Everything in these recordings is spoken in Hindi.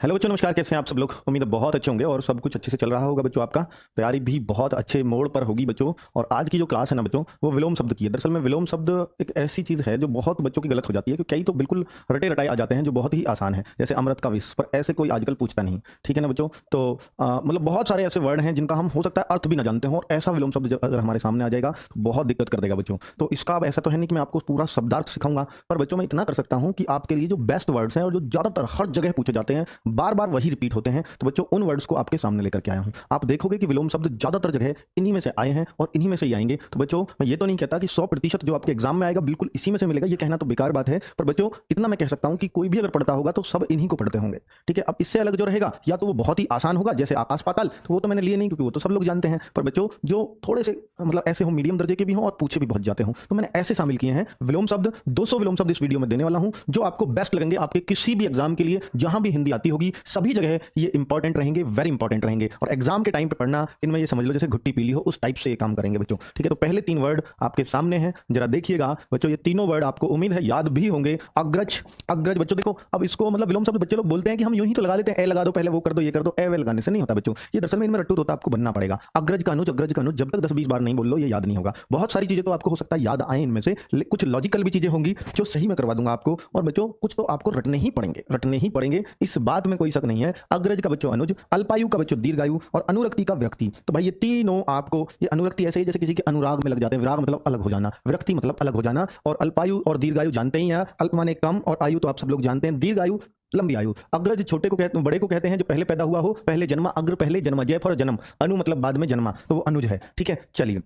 हेलो बच्चों, नमस्कार। कैसे हैं आप सब लोग? उम्मीद है बहुत अच्छे होंगे और सब कुछ अच्छे से चल रहा होगा बच्चों। आपका तैयारी भी बहुत अच्छे मोड़ पर होगी बच्चों। और आज की जो क्लास है ना बच्चों, वो विलोम शब्द की है। दरअसल में विलोम शब्द एक ऐसी चीज़ है जो बहुत बच्चों की गलत हो जाती है, क्योंकि कई तो बिल्कुल रटे रटाए आ जाते हैं जो बहुत ही आसान है, जैसे अमृत का विष, पर ऐसे कोई आजकल पूछता नहीं। ठीक है ना बच्चों? तो मतलब बहुत सारे ऐसे वर्ड हैं जिनका हम हो सकता है अर्थ भी ना जानते हो, और ऐसा विलोम शब्द जब अगर हमारे सामने आ जाएगा तो बहुत दिक्कत कर देगा बच्चों। तो इसका अब ऐसा तो है नहीं कि मैं आपको पूरा शब्दार्थ सिखाऊंगा, पर बच्चों मैं इतना कर सकता हूँ कि आपके लिए जो बेस्ट वर्ड्स हैं और जो ज़्यादातर हर जगह पूछे जाते हैं, बार बार वही रिपीट होते हैं, तो बच्चों उन वर्ड्स को आपके सामने लेकर के आया हूं। आप देखोगे कि विलोम शब्द ज्यादातर जगह इन्हीं में से आए हैं और इन्हीं में से ही आएंगे। तो बच्चों मैं ये तो नहीं कहता कि 100% जो आपके एग्जाम में आएगा बिल्कुल इसी में से मिलेगा, ये कहना तो बेकार बात है। पर बच्चों इतना मैं कह सकता हूं कि कोई भी अगर पढ़ता होगा तो सब इन्हीं को पढ़ते होंगे। ठीक है, अब इससे अलग जो रहेगा या तो वो बहुत ही आसान होगा, जैसे आकाश पाताल, तो वो तो मैंने लिए नहीं क्योंकि वो तो सब लोग जानते हैं। पर बच्चों जो थोड़े से मतलब ऐसे हो, मीडियम दर्जे के भी हों और पूछे भी बहुत जाते हों, तो मैंने ऐसे शामिल किए हैं विलोम शब्द। 200 विलोम शब्द इस वीडियो में देने वाला हूं जो आपको बेस्ट लगेंगे आपके किसी भी एग्जाम के लिए। जहां भी हिंदी आती होगी सभी जगह ये इंपॉर्टेंट रहेंगे, वेरी इंपॉर्टेंट रहेंगे, और एग्जाम के टाइम पे पढ़ना, इनमें ये समझ लो जैसे घुट्टी पीली हो उस टाइप से ये काम करेंगे बच्चों। ठीक है, तो पहले 3 वर्ड आपके सामने हैं, जरा देखिएगा बच्चों। ये तीनों वर्ड आपको उम्मीद है याद भी होंगे। अग्रज, अग्रज बच्चों देखो, अब इसको मतलब विलोम शब्द बच्चे लोग बोलते हैं कि हम यूं ही तो लगा लेते हैं, ए लगा दो पहले, वो कर दो, ये कर दो। ए वे लगाने से नहीं होता बच्चों, ये दरअसल में इनमें रट्टू होता, आपको बनना पड़ेगा। अग्रज का अनुज, अग्रज का अनुज, जब तक 10-20 बार नहीं बोल लो ये याद नहीं होगा। बहुत सारी चीजें तो आपको हो सकता है याद आए इनमें से, कुछ लॉजिकल भी चीजें होंगी जो सही में करवा दूंगा आपको। और बच्चों कुछ तो आपको रटने ही पड़ेंगे, रटने ही पड़ेंगे, इस बात में कोई शक नहीं है। अग्रज का बच्चों अनुज, अल्पायु का बच्चों दीर्घायु, और अनुरक्ति का व्यक्ति। तो भाई ये तीनों आपको, ये अनुरक्ति ऐसे ही जैसे किसी के अनुराग में लग जाते हैं, विराग मतलब अलग हो जाना, विरक्ति मतलब अलग हो जाना, और अल्पायु और दीर्घायु जानते ही हैं। अल्प माने कम और आयु तो आप सब लोग जानते हैं, दीर्घायु लंबी आयु। अग्रज छोटे को कहते हैं, बड़े को कहते हैं जो पहले पैदा हुआ हो, पहले जन्मा। अग्र पहले जन्मा, जय फॉर जन्म, अनु मतलब बाद में जन्मा, तो वो अनुज है। ठीक है, चलिए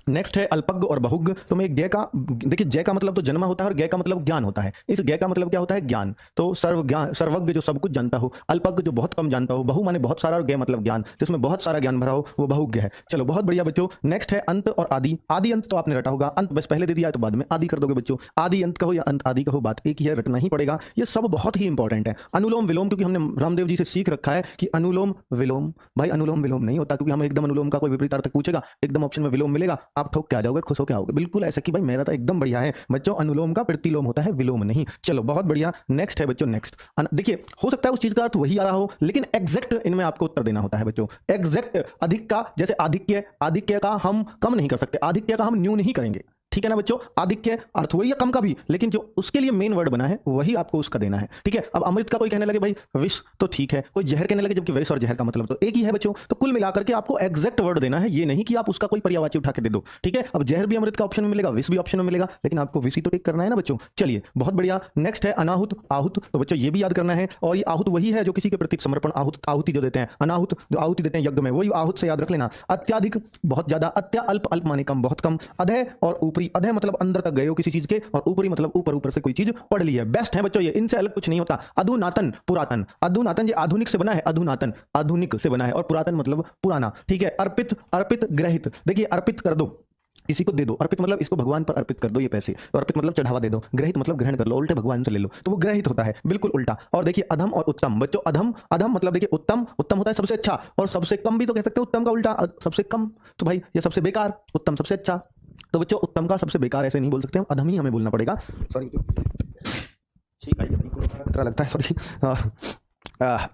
नेक्स्ट है अल्पज्ञ और बहुज्ञ। तो मैं जय का, देखिए जय का मतलब तो जन्मा होता है और ज्ञ का मतलब ज्ञान होता है। इस ज्ञ का मतलब क्या होता है? ज्ञान। तो सर्व ज्ञान, सर्वज्ञ जो सब कुछ जानता हो, अल्पज्ञ जो बहुत कम जानता हो, बहु माने बहुत सारा, और ज्ञ मतलब ज्ञान जिसमें बहुत सारा ज्ञान भरा हो, वो बहुज्ञ है। चलो बहुत बढ़िया बच्चों। नेक्स्ट है अंत और आदि। आदि अंत तो आपने रटा होगा, अंत बस पहले दे दिया है तो बाद में आदि कर दोगे बच्चों। आदि अंत कहो या अंत आदि कहो, बात एक ही है, रटना ही पड़ेगा। ये सब बहुत ही इंपॉर्टेंट है। अनुलोम विलोम, क्योंकि हमने रामदेव जी से सीख रखा है कि अनुलोम विलोम, भाई अनुलोम विलोम नहीं होता, क्योंकि हम एकदम अनुलोम का कोई विपरीत अर्थ पूछेगा, एकदम ऑप्शन में विलोम मिलेगा, आप ठोक के आ जाओगे, खुश हो क्या होगे, बिल्कुल ऐसा कि भाई मेरा तो एकदम बढ़िया है बच्चों। अनुलोम का प्रतिलोम होता है, विलोम नहीं। चलो बहुत बढ़िया। नेक्स्ट है बच्चों, नेक्स्ट देखिए, हो सकता है उस चीज का अर्थ वही आ रहा हो, लेकिन एग्जैक्ट इनमें आपको उत्तर देना होता है बच्चों। एग्जैक्ट। अधिक का, जैसे आधिक्य, आधिक्य का हम कम नहीं कर सकते, आधिक्य का हम न्यून ही करेंगे। ठीक है ना बच्चों? आधिक्य अर्थ वही है, कम का भी, लेकिन जो उसके लिए मेन वर्ड बना है वही आपको उसका देना है। ठीक है, अब अमृत का कोई कहने लगे भाई विष, तो ठीक है, कोई जहर कहने लगे, जबकि विष और जहर का मतलब तो एक ही है बच्चों। तो कुल मिलाकर के आपको एग्जैक्ट वर्ड देना है, ये नहीं कि आप उसका कोई पर्यायवाची उठा के दे दो। ठीक है, अब जहर भी अमृत का ऑप्शन में मिलेगा, विष भी ऑप्शन में मिलेगा, लेकिन आपको विष ही तो टिक करना है ना बच्चों। चलिए बहुत बढ़िया। नेक्स्ट है अनाहुत, आहूत। तो बच्चों ये भी याद करना है, और ये आहूत वही है जो किसी के प्रति समर्पण, आहुति जो देते हैं, अनाहुत जो आहुति देते हैं यज्ञ में, वही आहूत से याद रख लेना। अत्याधिक बहुत ज्यादा, अत्या अल्प, अल्प माने कम बहुत कम, अधय और ऊपरी, अधय मतलब अंदर तक गए हो किसी चीज के, और ऊपरी मतलब ऊपर ऊपर से कोई चीज पढ़ ली है। बेस्ट है बच्चों ये, इनसे अलग कुछ नहीं होता। अधुनातन, पुरातन। अधुनातन ये आधुनिक से बना है, अधुनातन आधुनिक से बना है, और पुरातन मतलब पुराना। ठीक है, अर्पित, अर्पित ग्रहित। देखिए अर्पित कर दो, किसी को दे दो, अर्पित मतलब इसको भगवान पर अर्पित कर दो ये पैसे, तो अर्पित मतलब चढ़ावा दे दो, ग्रहित मतलब ग्रहण कर लो, उल्टे भगवान से ले लो, तो वो ग्रहित होता है, बिल्कुल उल्टा। और देखिए अधम और उत्तम बच्चों, अधम, अधम मतलब देखिए उत्तम, उत्तम होता है सबसे अच्छा, और सबसे कम भी तो कह सकते हो, उत्तम का उल्टा सबसे कम, तो भाई ये सबसे बेकार, उत्तम सबसे अच्छा। तो बच्चों उत्तम का सबसे बेकार ऐसे नहीं बोल सकते हम, अधम ही हमें बोलना पड़ेगा। सॉरी, ठीक है, ये खतरा लगता है, सॉरी।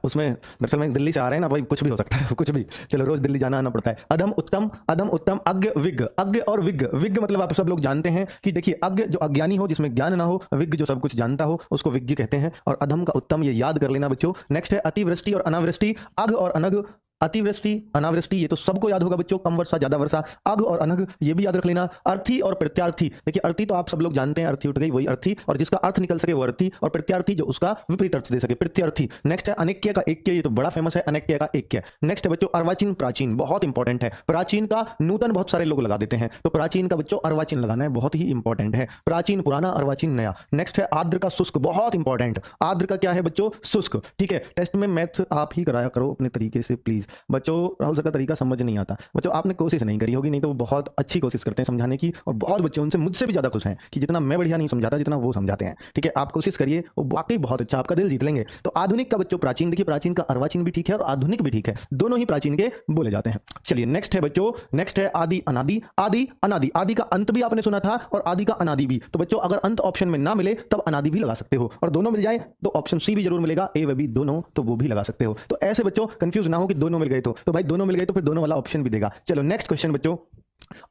उसमें दरअसल में दिल्ली से आ रहे हैं ना भाई, कुछ भी हो सकता है, कुछ भी। चलो रोज दिल्ली जाना आना पड़ता है। अधम उत्तम, अधम उत्तम, अज्ञ विज्ञ। अज्ञ और विज्ञ, विज्ञ मतलब आप सब लोग जानते हैं कि देखिए अज्ञ जो अज्ञानी हो, जिसमें ज्ञान ना हो, विज्ञ जो सब कुछ जानता हो, उसको विज्ञ कहते हैं। और अधम का उत्तम, ये याद कर लेना बच्चों। नेक्स्ट है अतिवृष्टि और अनावृष्टि। अघ और अनघ, अतिवृष्टि अनावृष्टि ये तो सबको याद होगा बच्चों, कम वर्षा ज्यादा वर्षा। अघ और अनघ ये भी याद रख लेना। अर्थी और प्रत्यार्थी, देखिए अर्थी तो आप सब लोग जानते हैं, अर्थी उठ गई वही अर्थी, और जिसका अर्थ निकल सके वो अर्थी, और प्रत्यार्थी जो उसका विपरीत अर्थ दे सके, प्रत्यार्थी। नेक्स्ट है अनेक्य का एक्य, ये तो बड़ा फेमस है, अनेक्य का एक्य। नेक्स्ट है बच्चों अर्वाचीन, प्राचीन, बहुत इंपॉर्टेंट है। प्राचीन का नूतन बहुत सारे लोग लगा देते हैं, तो प्राचीन का बच्चों अर्वाचीन लगाना है, बहुत ही इंपॉर्टेंट है। प्राचीन पुराना, अर्वाचीन नया। नेक्स्ट है आर्द्र का शुष्क, बहुत इंपॉर्टेंट। आर्द्र का क्या है बच्चों? शुष्क। ठीक है, टेस्ट में मैथ आप ही कराया करो अपने तरीके से प्लीज, बच्चों राहुल सर का तरीका समझ नहीं आता। बच्चों आपने कोशिश नहीं करी होगी, नहीं तो वो बहुत अच्छी कोशिश करते हैं समझाने की, और बहुत बच्चे उनसे मुझसे भी ज़्यादा खुश हैं कि जितना मैं बढ़िया नहीं समझाता जितना वो समझाते हैं। ठीक है, आप कोशिश करिए, वो वाकई बहुत अच्छा, आपका दिल जीत लेंगे। तो आधुनिक का बच्चों प्राचीन, देखिए प्राचीन का अर्वाचीन भी ठीक है और आधुनिक भी ठीक है, दोनों ही प्राचीन के बोले जाते हैं। चलिए नेक्स्ट है बच्चों, नेक्स्ट है आदि अनादि। आदि अनादि, आदि का अंत भी आपने सुना था और आदि का अनादि भी। तो बच्चों अगर अंत ऑप्शन में ना मिले तब अनादि भी लगा सकते हो, और दोनों मिल जाए तो ऑप्शन सी भी जरूर मिलेगा, ए व बी दोनों, तो वो भी लगा सकते हो। तो ऐसे बच्चों कंफ्यूज ना हो कि दोनों मिल गए तो भाई दोनों मिल गए तो फिर दोनों वाला ऑप्शन भी देगा। चलो नेक्स्ट क्वेश्चन बच्चों,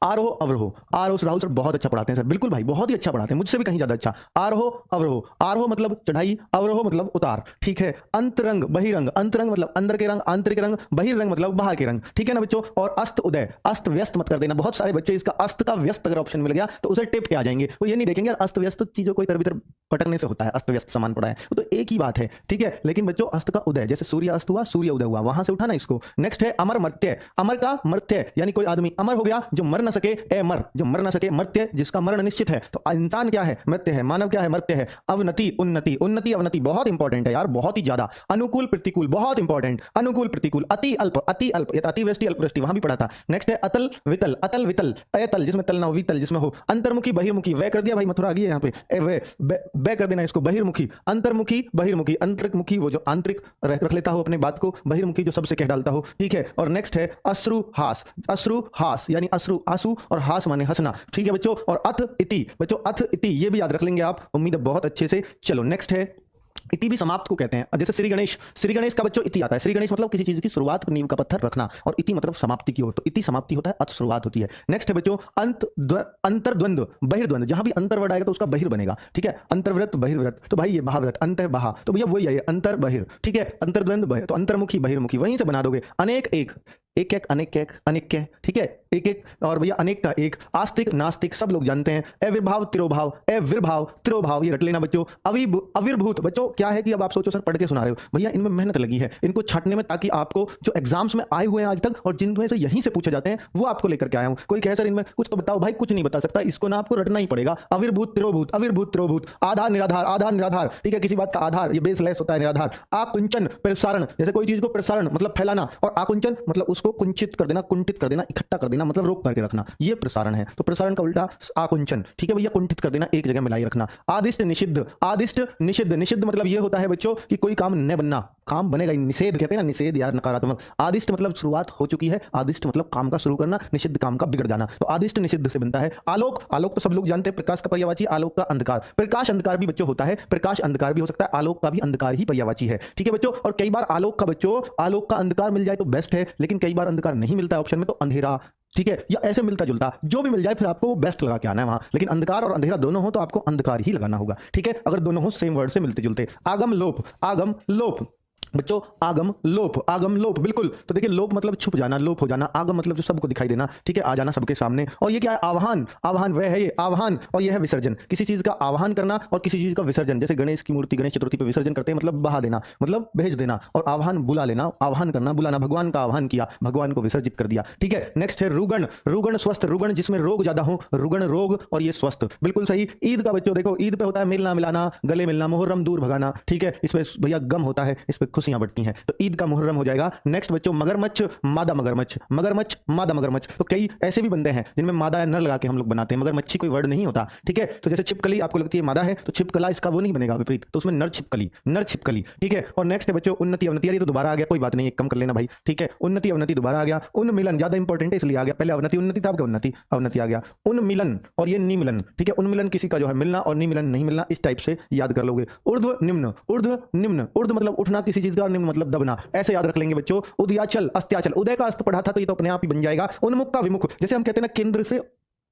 आरोह अवरोह। आरोह राहुल सर बहुत अच्छा पढ़ाते हैं सर, बिल्कुल भाई बहुत ही अच्छा पढ़ाते हैं, मुझसे भी कहीं ज्यादा अच्छा। आरोह अवरोह, आरोह मतलब चढ़ाई, अवरोह मतलब उतार। ठीक है, अंतरंग बहिरंग, अंतरंग मतलब अंदर के रंग, आंतरिक रंग, बहिरंग मतलब बाहर के रंग। ठीक है ना बच्चों, और अस्त उदय, अस्त व्यस्त मत कर देना, बहुत सारे बच्चे इसका अस्त का व्यस्त अगर ऑप्शन मिल गया तो उसे टिप के आ जाएंगे, वो ये नहीं देखेंगे अस्त व्यस्त चीजों को इधर उधर पटकने से होता है, अस्त व्यस्त समान पड़ा है तो एक ही बात है। ठीक है, लेकिन बच्चों अस्त का उदय, जैसे सूर्य अस्त हुआ सूर्य उदय हुआ, वहां से उठाना इसको। नेक्स्ट है अमर मर्त्य, अमर का मर्त्य यानी कोई आदमी अमर हो गया जो मर न सके, मर जो मर ना सके, मर्त्य जिसका मरण निश्चित है, तो इंसान क्या है, मर्त्य है, मानव क्या है, मर्त्य है। अवनति उन्नति, उन्नति अवनति बहुत इंपॉर्टेंट है यार, बहुत ही ज्यादा। अनुकूल प्रतिकूल बहुत इंपॉर्टेंट, अनुकूल प्रतिकूल। अति अल्प, अति अल्प, अतिवृष्टि अल्पवृष्टि वहां भी पढ़ा था। नेक्स्ट है अतल वितल, अतल वितल, अतल जिसमें तल ना हो, वितल जिसमें हो। अंतर्मुखी बहिर्मुखी, वह कर दिया भाई, मथुरा आ गई है यहाँ पे, वे कर देना इसको। बहिर्मुखी, अंतर्मुखी बहिर्मुखी, अंतरिकमुखी वो जो आंतरिक रख लेता हो अपने बात को, बहिर्मुखी जो सबसे कह डालता हो। ठीक है, और नेक्स्ट है अश्रुहास, अश्रुहास यानी अश्रु आंसू और हास माने हंसना। ठीक है बच्चों, और अथ इति, बच्चों अथ इति ये भी याद रख लेंगे आप, उम्मीद है बहुत अच्छे से। चलो नेक्स्ट है इति भी समाप्त को कहते हैं, जैसे श्री गणेश, श्री गणेश का बच्चों इति आता है। श्री गणेश मतलब किसी चीज की शुरुआत, नींव का पत्थर रखना, और इति मतलब समाप्ति की ओर, तो इति समाप्ति होता है, अत शुरुआत होती है। नेक्स्ट है बच्चों अंतर्द्वंद बहिर्द्वंद, जहां भी अंतर वर्ड आएगा तो उसका बहिर बनेगा। ठीक है, अंतर्व्रत बहिर्व्रत, तो भाई ये महाव्रत, अंत है बहा, तो भैया वही है अंतर बहिर। ठीक है, अंतर्द्वंद बहिर, तो अंतर्मुखी बहिर्मुखी वहीं से बना दोगे। अनेक एक, एक एक अनेक एक अनेक के, ठीक है एक एक, और भैया अनेक का एक। आस्तिक नास्तिक सब लोग जानते हैं। अविर्भाव तिरोभाव, अविर्भाव तिरोभाव ये रट लेना बच्चों। अविर्भूत बच्चों क्या है कि अब आप सोचो सर पढ़ के सुना रहे हो, भैया इनमें मेहनत लगी है इनको छाटने में, ताकि आपको जो एग्जाम्स में आए हुए हैं आज तक और जिनमें से यहीं से पूछे जाते हैं वो आपको लेकर के आया हूं। कोई कहे सर इनमें कुछ तो बताओ, भाई कुछ नहीं बता सकता, इसको ना आपको रटना ही पड़ेगा। अविर्भूत तिरोभूत, अविर्भूत तिरोभूत। आधार निराधार, आधार निराधार, ठीक है किसी बात का आधार ये बेस लेस होता है, निराधार। आकुंचन प्रसारण, जैसे कोई चीज को प्रसारण मतलब फैलाना, और आकुंचन मतलब उसको कुंचित कर देना, कुंठित कर देना, इकट्ठा कर देना मतलब रोक करके रखना, ये प्रसारण है। तो प्रसारण का उल्टा आकुंचन। ठीक है भैया, कुंठित कर देना, एक जगह मिलाई रखना। आदिष्ट निषिद्ध, आदिष्ट निषिद्ध, निषिद्ध मतलब ये होता है बच्चों कि कोई काम न बनना, काम बनेगा ही, निषेध कहते हैं ना, निषेध यार नकारात्मक। आदिष्ट मतलब शुरुआत हो चुकी है, आदिष्ट मतलब काम का शुरू करना, निषिद्ध काम का बिगड़ जाना, तो आदिष्ट निषिद्ध से बनता है। आलोक, आलोक तो सब लोग जानते हैं, प्रकाश का पर्यायवाची, आलोक का अंधकार। प्रकाश अंधकार भी बच्चों होता है, प्रकाश अंधकार भी हो सकता है, आलोक का भी अंधकार ही पर्यायवाची है। ठीक है बच्चों, और कई बार आलोक का बच्चों, आलोक का अंधकार मिल जाए तो बेस्ट है, लेकिन कई बार अंधकार नहीं मिलता है ऑप्शन में, तो अंधेरा। ठीक है, या ऐसे मिलता जुलता जो भी मिल जाए फिर आपको वो बेस्ट लगा के आना है वहां, लेकिन अंधकार और अंधेरा दोनों हो तो आपको अंधकार ही लगाना होगा। ठीक है, अगर दोनों हो सेम वर्ड से मिलते जुलते। आगम लोप, आगम लोप बच्चों, आगम लोप, आगम लोप बिल्कुल। तो देखिए लोप मतलब छुप जाना, लोप हो जाना, आगम मतलब जो सबको दिखाई देना, ठीक है आ जाना सबके सामने। और ये क्या है, आवाहन, आवाहन वह है ये आवाहन, और यह है विसर्जन, किसी चीज का आवाहन करना और किसी चीज का विसर्जन, जैसे गणेश की मूर्ति गणेश चतुर्थी पे विसर्जन करते हैं, मतलब बहा देना, मतलब भेज देना, और आवाहन बुला लेना, आवाहन करना बुलाना, भगवान का आवाहन किया, भगवान को विसर्जित कर दिया। ठीक है, नेक्स्ट है रुगण, रुगण स्वस्थ, रुगण जिसमें रोग ज्यादा हो, रुगण रोग, और ये स्वस्थ बिल्कुल सही। ईद का बच्चों देखो, ईद पे होता है मिलना मिलाना, गले मिलना, मुहर्रम दूर भगाना। ठीक है, इसमें भैया गम होता है, इस पे खुशियां बढ़ती हैं, तो ईद का मुहर्रम हो जाएगा। नेक्स्ट बच्चों मगरमच्छ, मादा मगरमच्छ, मगरमच्छ मादा मगरमच्छ, तो कई ऐसे भी बंदे हैं जिनमें मादा या नर लगा के हम लोग बनाते हैं, मगरमच्छी कोई वर्ड नहीं होता। ठीक है, तो जैसे छिपकली आपको लगती है मादा है, तो छिपकला इसका वो नहीं बनेगा विपरीत, तो उसमें नर छिपकली, नर छिपकली। ठीक है, और नेक्स्ट है बच्चों उन्नति अवनति, ये तो दोबारा आ गया, कोई बात नहीं, एक कम कर लेना भाई। ठीक है, उन्नति अवनति दोबारा आ गया। उन्मिलन ज्यादा इंपॉर्टेंट है इसलिए आ गया, पहले अवनति उन्नति था, आपका उन्नति अवनति आ गया। उन्मिलन और ये निमिलन, ठीक है उन्मिलन किसी का जो है मिलना और निमिलन नहीं मिलना, इस टाइप से याद कर लोगे। ऊर्ध्व निम्न, ऊर्ध्व निम्न, ऊर्ध्व मतलब उठना किसी चीज का, और निम्न मतलब दबना, ऐसे याद रख लेंगे बच्चों। उदयाचल अस्त्याचल, उदय का अस्त पढ़ा था तो ये तो अपने आप ही बन जाएगा। उन्मुख का विमुख, जैसे हम कहते हैं ना केंद्र से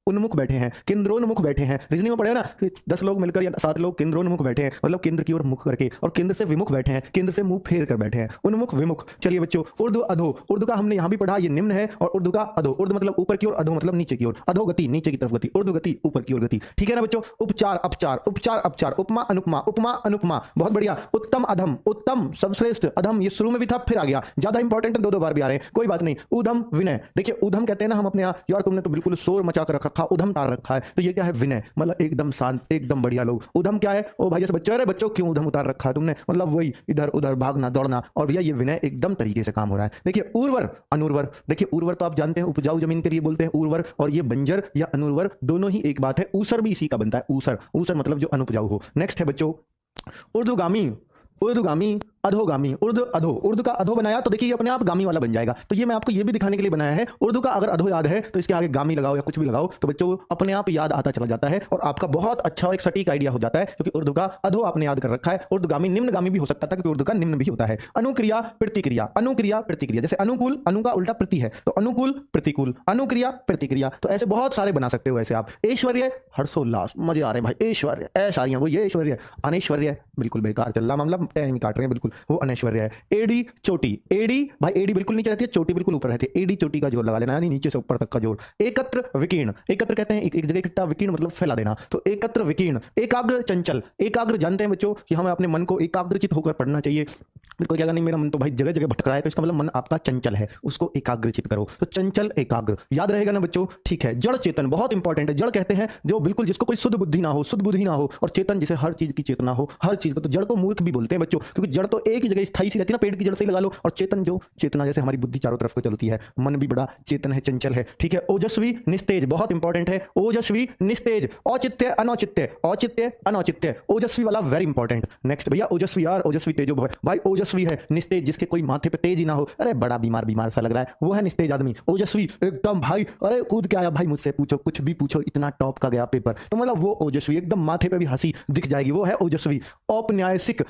उन्मुख बैठे हैं, केंद्रोन्मुख बैठे हैं, रीजनिंग में पढ़े ना 10 लोग मिलकर या 7 लोग केंद्रोन्मुख बैठे हैं, मतलब केंद्र की ओर मुख करके, और केंद्र से विमुख बैठे हैं, केंद्र से मुंह फेर कर बैठे हैं, उन्मुख विमुख। चलिए बच्चों उर्दू अधो, उर्दू का हमने यहां भी पढ़ा, ये निम्न है, और उर्दू का अधो, उर्दू मतलब ऊपर की ओर, अधो मतलब नीचे की ओर, अधो गति नीचे की तरफ गति, उर्दू गति ऊपर की ओर गति। ठीक है ना बच्चों। उपचार अपचार, उपचार अपचार, उपमा अनुपमा, उपमा अनुपमा, बहुत बढ़िया। उत्तम अधम, उत्तम सबश्रेष्ठ, अधम ये शुरू में भी था फिर आ गया, ज्यादा इंपॉर्टेंट है, 2 बार भी आ रहे हैं, कोई बात नहीं। ऊधम विनय, देखिए ऊधम कहते हैं ना हम अपने यहाँ, यार तुमने तो बिल्कुल शोर मचा कर रखा रखा, उधम उतार रखा है। तो ये क्या है? विनय, मतलब एकदम शांत, एकदम बढ़िया लोग। उधम क्या है? ओ भाई जैसे बच्चे, अरे बच्चों क्यों उधम उतार रखा है तुमने, मतलब वही इधर उधर भागना दौड़ना। और भैया ये विनय एकदम तरीके से काम हो रहा है। देखिए उर्वर, अनुर्वर, देखिए उर्वर तो आप जानते हैं उपजाऊ जमीन के लिए बोलते हैं उर्वर, और ये बंजर या अनुर्वर दोनों ही एक बात है। ऊसर भी इसी का बनता है, ऊसर, ऊसर मतलब जो अनुपजाऊ हो। नेक्स्ट है बच्चों ऊर्ध्वगामी, ऊर्ध्वगामी, अधोगामी। उर्द अधो, उर्द का अधो बनाया तो देखिए ये अपने आप गामी वाला बन जाएगा। तो ये मैं आपको ये भी दिखाने के लिए बनाया है, उर्दू का अगर अधो याद है तो इसके आगे गामी लगाओ या कुछ भी लगाओ तो बच्चों अपने आप याद आता चला जाता है और आपका बहुत अच्छा और एक सटीक आइडिया हो जाता है, क्योंकि उर्दू का अधो आपने याद कर रखा है। उर्दगामी निम्नगामी भी हो सकता था क्योंकि उर्दू का निम्न भी होता है। अनुक्रिया प्रतिक्रिया, अनुक्रिया प्रतिक्रिया, जैसे अनुकूल, अनु का उल्टा प्रति है तो अनुकूल प्रतिकूल, अनुक्रिया प्रतिक्रिया। तो ऐसे बहुत सारे बना सकते हो ऐसे आप। ऐश्वर्य, हर्षोल्लास, मजे आ रहे हैं भाई। ऐश्वर्य, ऐश्वर्य वो ये ऐश्वर्य। अनैश्वर्य बिल्कुल बेकार चल रहा मामला, टाइम काट रहे हैं बिल्कुल, वो अनैश्वर्य है। एडी चोटी, एडी भाई एडी बिल्कुल नीचे रहती है, चोटी बिल्कुल ऊपर रहती है। एडी चोटी का जोर लगा लेना, यानी नीचे से ऊपर तक का जोर। एकत्र विकीर्ण, एकत्र कहते हैं एक जगह इकट्ठा, विकीर्ण मतलब फैला देना, तो एकत्र विकीर्ण। एकाग्र चंचल, एकाग्र जानते हैं बच्चों कि हमें अपने मन को एकाग्रचित होकर पढ़ना चाहिए। कोई कहेगा नहीं मेरा मन तो भाई जगह जगह भटक रहा है, तो इसका मतलब मन आपका चंचल है, उसको एकाग्रचित करो। तो चंचल एकाग्र याद रहेगा ना बच्चों, ठीक है। जड़ चेतन बहुत इंपॉर्टेंट है। जड़ कहते हैं जो बिल्कुल जिसको कोई शुद्ध बुद्धि ना हो, शुद्ध बुद्धि ना हो, और चेतन जिसे हर चीज की चेतना हो, हर चीज को। तो जड़ को मूर्ख भी बोलते हैं बच्चों, क्योंकि जड़ तो एक ही जगह स्थायी सी रहती है ना, पेड़ की जड़ से ही लगा लो। और चेतन जो चेतना जैसे हमारी बुद्धि चारों तरफ को चलती है, मन भी बड़ा चेतन है, चंचल है, ठीक है। ओजस्वी निस्तेज बहुत इंपॉर्टेंट है, ओजस्वी निस्तेज। औचित्य अनौचित्य, औचित्य अनौचित्य, ओजस्वी वाला वेरी इंपॉर्टेंट। नेक्स्ट भैया ओजस्वी यार, ओजस्वी तेजो भाई, ओजस्वी है। निस्तेज जिसके कोई माथे पे तेज ही ना हो, अरे बड़ा बीमार बीमार सा लग रहा है, वो है निस्तेज आदमी। ओजस्वी एकदम भाई, अरे कूद के आया भाई, मुझसे पूछो कुछ भी पूछो, इतना टॉप का गया पेपर, तो मतलब वो ओजस्वी, एकदम माथे पे भी हंसी दिख जाएगी, वो है ओजस्वी। औपन्यासिक,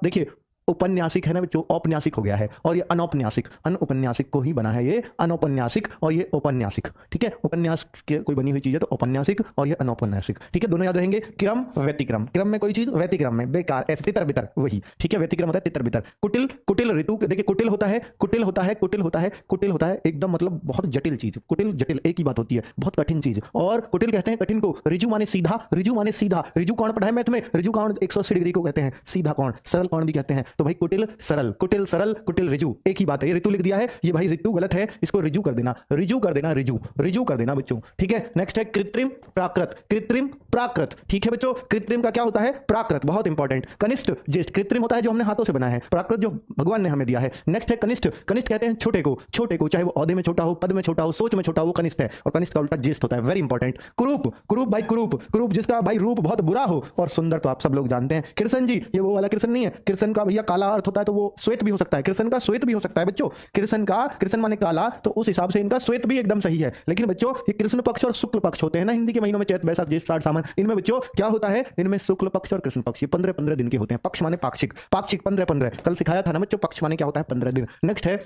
देखिए उपन्यासिक है ना बच्चों, औपन्यासिक हो गया है, और ये अनौपन्यासिक, अनउपन्यासिक को ही बना है ये अनौपन्यासिक, और ये औपन्यासिक, ठीक है। उपन्यास के कोई बनी हुई चीज है तो औपन्यासिक, और ये अनौपन्यासिक, ठीक है। दोनों याद रहेंगे। क्रम व्यतिक्रम, क्रम में कोई चीज, व्यतिक्रम में बेकार, ऐसे तितर बितर वही, ठीक है। व्यतिक्रम होता है तितर बितर। कुटिल, कुटिल ऋतु, देखिए कुटिल होता है, कुटिल होता है, कुटिल होता है, कुटिल होता है एकदम मतलब बहुत जटिल चीज। कुटिल जटिल एक ही बात होती है, बहुत कठिन चीज। और कुटिल कहते हैं कठिन को। ऋजु माने सीधा, ऋजु माने सीधा, ऋजु कौन पढ़ा है मैथ में, ऋजु कौन 180 डिग्री को कहते हैं, सीधा कौन, सरल कौन भी कहते हैं। तो भाई कुटिल सरल, कुटिल सरल, कुटिल ऋजु एक ही बात है। ये ऋतु लिख दिया है, ये भाई ऋतु गलत है, इसको ऋजु कर देना, ऋजु कर देना, ऋजु, ऋजु कर देना बच्चों, ठीक है। नेक्स्ट है कृत्रिम प्राकृत, कृत्रिम प्राकृत, ठीक है बच्चों। कृत्रिम का क्या होता है? प्राकृत, बहुत इंपॉर्टेंट। कनिष्ठ ज्येष्ठ, कृत्रिम होता है जो हमने हाथों से बनाया है, प्राकृत जो भगवान ने हमें दिया है। नेक्स्ट है कनिष्ठ, कनिष्ठ कहते हैं छोटे को, छोटे को चाहे वो औहदे में छोटा हो, पद में छोटा हो, सोच में छोटा हो, वो कनिष्ठ है। और कनिष्ठ का उल्टा ज्येष्ठ होता है, वेरी इंपॉर्टेंट। कुरूप, कुरूप भाई कुरूप, कुरूप जिसका भाई रूप बहुत बुरा हो और सुंदर तो आप सब लोग जानते हैं। कृष्ण जी, ये वो वाला कृष्ण नहीं है, कृष्ण का भैया काला अर्थ होता है तो वो श्वेत भी हो सकता है, कृष्ण का श्वेत भी हो सकता है बच्चों। कृष्ण का, कृष्ण माने काला, तो उस हिसाब से इनका श्वेत भी एकदम सही है। लेकिन बच्चों ये कृष्ण पक्ष और शुक्ल पक्ष होते हैं ना हिंदी के महीनों में, चैत बैसाख ज्येष्ठ श्राद्ध सावन, इनमें बच्चों क्या होता है, इनमें शुक्ल पक्ष और कृष्ण पक्ष, ये 15-15 दिन के होते हैं। पक्ष माने पाक्षिक, पाक्षिक 15-15, कल सिखाया था ना बच्चों, पक्ष माने क्या होता है 15 दिन। नेक्स्ट है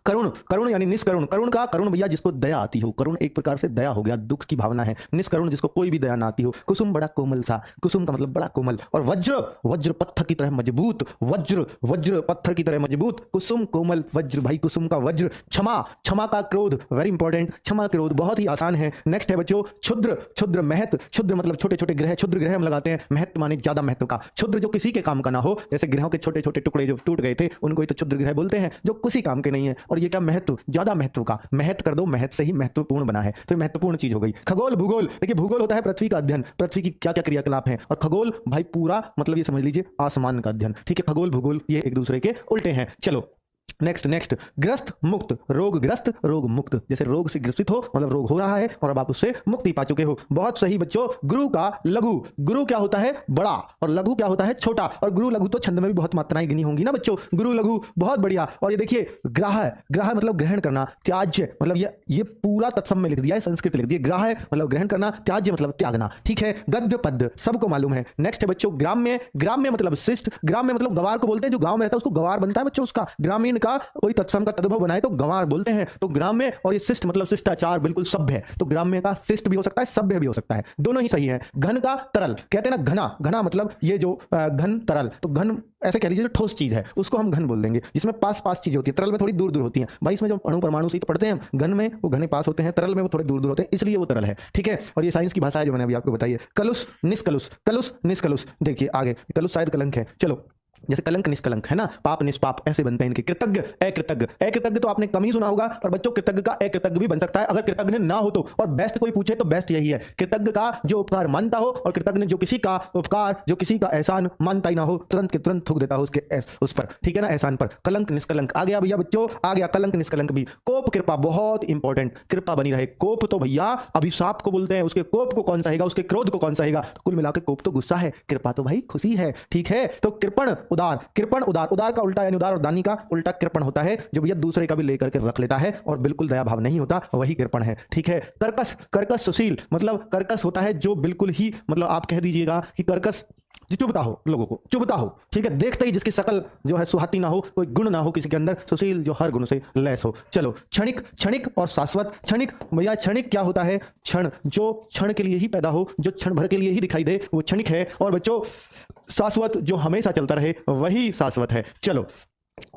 करुण, करुण यानी निष्करुण। करुण का, करुण भैया जिसको दया आती हो, करुण एक प्रकार से दया हो गया, दुख की भावना है। निष्करुण जिसको कोई भी दया ना आती हो। कुसुम बड़ा कोमल सा, कुसुम का मतलब बड़ा कोमल। और वज्र, वज्र पत्थर की तरह मजबूत, वज्र, वज्र पत्थर की तरह मजबूत, कुसुम कोमल वज्र, भाई कुसुम का वज्र। क्षमा, क्षमा का क्रोध, वेरी इंपॉर्टेंट, क्षमा क्रोध बहुत ही आसान है। नेक्स्ट है बच्चों क्षुद्र, क्षुद्र महत, क्षुद्र मतलब छोटे छोटे ग्रह, क्षुद्र ग्रह हम लगाते हैं, महत माने ज्यादा महत्व का। क्षुद्र जो किसी के काम का ना हो, जैसे ग्रहों के छोटे छोटे टुकड़े जो टूट गए थे उनको ही तो क्षुद्र ग्रह बोलते हैं, जो किसी काम के नहीं है। और ये क्या महत्व, ज्यादा महत्व का, महत कर दो, महत से ही महत्वपूर्ण बना है, तो महत्वपूर्ण चीज हो गई। खगोल भूगोल, देखिए भूगोल होता है पृथ्वी का अध्ययन, पृथ्वी की क्या क्या क्रियाकलाप हैं, और खगोल भाई पूरा मतलब ये समझ लीजिए आसमान का अध्ययन, ठीक है। खगोल भूगोल ये एक दूसरे के उल्टे हैं। चलो नेक्स्ट, नेक्स्ट ग्रस्त मुक्त, रोगग्रस्त रोग मुक्त, जैसे रोग से ग्रसित हो मतलब रोग हो रहा है और अब आप उससे मुक्ति पा चुके हो, बहुत सही बच्चों। गुरु का लघु, गुरु क्या होता है बड़ा और लघु क्या होता है छोटा, और गुरु लघु तो छंद में भी बहुत मात्राएं गिनी होंगी ना बच्चों, गुरु लघु बहुत बढ़िया। और ये देखिए ग्राह, ग्राह मतलब ग्रहण करना, त्याज्य मतलब ये पूरा तत्सम में लिख दिया है, संस्कृत लिख दिया, ग्राह मतलब ग्रहण करना, त्याज्य मतलब त्यागना, ठीक है। गद्य पद्य सबको मालूम है। नेक्स्ट है बच्चों ग्राम्य, ग्राम्य मतलब शिष्ट, ग्राम्य मतलब गवार को बोलते हैं, जो गांव में रहता है उसको गवार बनता है बच्चों, उसका ग्रामीण का कोई तत्सम का तद्भव बनाए तो गंवार बोलते हैं। तो ग्राम्य और ये शिष्ट मतलब शिष्टाचार, बिल्कुल सभ्य है, तो ग्राम्य का शिष्ट भी हो सकता है, सभ्य भी हो सकता है, दोनों ही सही है। घन का तरल, कहते हैं ना घना, घना मतलब ये जो घन तरल, तो घन ऐसे कह लीजिए जो ठोस चीज है उसको हम घन बोल देंगे, जिसमें पास पास चीजें होती है, तरल में थोड़ी दूर दूर होती है भाई। इसमें जो अणु परमाणु से तो पढ़ते हैं हम, घन में वो घने पास होते हैं, तरल में वो थोड़े दूर दूर होते हैं, इसलिए वो तरल है, ठीक है। और ये साइंस की भाषा है जो मैंने अभी आपको बताई है। कलुष निष्कलुष, कलुष निष्कलुष, देखिए आगे कलुष शायद कलंक है। चलो जैसे कलंक निष्कलंक है ना, पाप निष्पाप ऐसे बनते हैं इनके। कृतज्ञ अकृतज्ञ, अकृतज्ञ तो आपने कम ही सुना होगा, पर बच्चों कृतज्ञ का अकृतज्ञ भी बन सकता है अगर कृतज्ञ ना हो तो। और बेस्ट कोई पूछे तो बेस्ट यही है, कृतज्ञ का जो उपकार मानता हो और कृतज्ञ जो किसी का उपकार, जो किसी का एहसान मानता ही ना हो, तुरंत के तुरंत थूक देता हो उसके उस पर, ठीक है ना, एहसान पर। कलंक निष्कलंक आ गया भैया बच्चों, आ गया कलंक निष्कलंक भी। कोप कृपा बहुत इंपॉर्टेंट, कृपा बनी रहे। कोप तो भैया अभिशाप को बोलते हैं, उसके कोप को कौन सहेगा, उसके क्रोध को कौन सहेगा। कुल मिलाकर कोप तो गुस्सा है, कृपा तो भाई खुशी है, ठीक है। तो कृपण उदार, कृपण उदार, उदार का उल्टा यानी उदार और दानी का उल्टा कृपण होता है, जो भैया दूसरे का भी लेकर के रख लेता है और बिल्कुल दया भाव नहीं होता, वही कृपण है, ठीक है। कर्कश, कर्कश सुशील मतलब कर्कश होता है जो बिल्कुल ही मतलब आप कह दीजिएगा कि कर्कश जो चुभता हो, लोगों को चुभता हो, ठीक है, देखते ही जिसकी शकल जो है सुहाती ना हो, कोई गुण ना हो किसी के अंदर। सुशील जो हर गुण से लैस हो। चलो क्षणिक, क्षणिक और शाश्वत। क्षणिक भैया, क्षणिक क्या होता है, क्षण जो क्षण के लिए ही पैदा हो, जो क्षण भर के लिए ही दिखाई दे, वो क्षणिक है। और बच्चों शाश्वत जो हमेशा चलता रहे, वही शाश्वत है। चलो